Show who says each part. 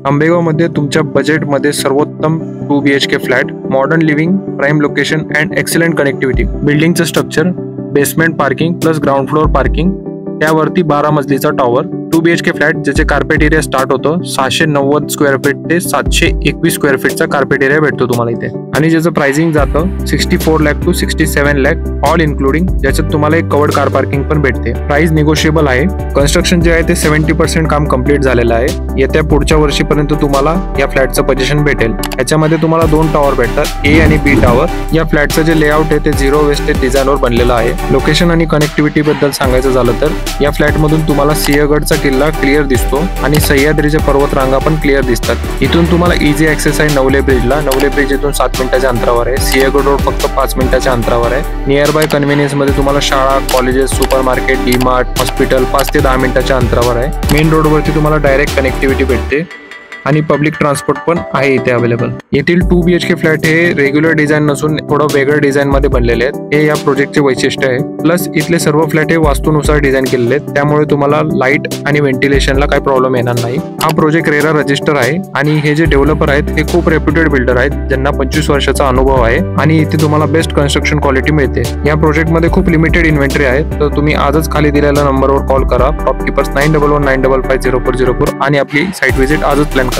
Speaker 1: आंबेगावमध्ये तुमच्या बजेटमध्ये सर्वोत्तम 2 BHK flat, modern living, prime location and excellent connectivity. बिल्डिंगचं structure, basement parking plus ground floor parking, त्यावरती 12 मजलीचा टॉवर. 2 BHK फ्लॅट ज्याचे कार्पेट एरिया स्टार्ट होतो 690 स्क्वेअर फीट ते 721 स्क्वेअर फीटचा कार्पेट एरिया भेटतो तुम्हाला इथे. आणि ज्याचं प्राइसिंग जातं 64 lakh to 67 lakh all including, ज्याच्यात तुम्हाला एक कवर्ड कार पार्किंग पण भेटते. प्राइस निगोशिएबल आहे. कन्स्ट्रक्शन जे आहे ते 70% काम कम्प्लीट झालेलं आहे. येत्या पुढच्या वर्षीपर्यंत तुम्हाला या फ्लॅटचं पोझिशन भेटेल. याच्यामध्ये तुम्हाला 2 टॉवर भेटतात, ए आणि बी टॉवर. या फ्लॅटचं जे लेआउट आहे ते झिरो वेस्टेज डिझाईनवर बनलेलं आहे. लोकेशन आणि कनेक्टिव्हिटी बद्दल सांगायचं झालं तर या फ्लॅटमधून तुम्हाला सिंहगडचा किल्ला क्लिअर दिसतो आणि सह्याद्रीच्या पर्वतरांगा पण क्लिअर दिसतात. इथून तुम्हाला इझी ऍक्सेस आहे नवले ब्रिजला. नवले ब्रिज इथून 7 मिनिटाच्या अंतरावर आहे. सिंहगड रोड फक्त 5 मिनिटाच्या अंतरावर आहे. नियर बाय कन्व्हिनियन्स मध्ये तुम्हाला शाळा, colleges, super market, DMart, hospital 5 ते 10 मिनिटाच्या अंतरावर आहे. मेन रोडवरती तुम्हाला डायरेक्ट कनेक्टिव्हिटी भेटते आणि पब्लिक ट्रान्सपोर्ट पण आहे इथे अवेलेबल. येथील 2 BHK फ्लॅट हे रेग्युलर डिझाईन नसून थोडं वेगळं डिझाईन मध्ये बनलेले आहेत. हे या प्रोजेक्टचे वैशिष्ट्य आहे. प्लस इथले सर्व फ्लॅट हे वास्तूनुसार डिझाईन केलेले आहेत, त्यामुळे तुम्हाला लाईट आणि व्हेंटिलेशनला काही प्रॉब्लेम येणार नाही. हा प्रोजेक्ट रेरा रजिस्टर आहे आणि हे जे डेव्हलपर आहेत हे खूप रेप्युटेड बिल्डर आहेत, ज्यांना 25 वर्षाचा अनुभव आहे आणि इथे तुम्हाला बेस्ट कन्स्ट्रक्शन क्वालिटी मिळते. या प्रोजेक्टमध्ये खूप लिमिटेड इन्व्हेंटरी आहे, तर तुम्ही आजच खाली दिलेल्या नंबरवर कॉल करा. प्रॉपर्टीपर्स 9119550404 आणि आपली साईट व्हिजिट आजच प्लॅन करा.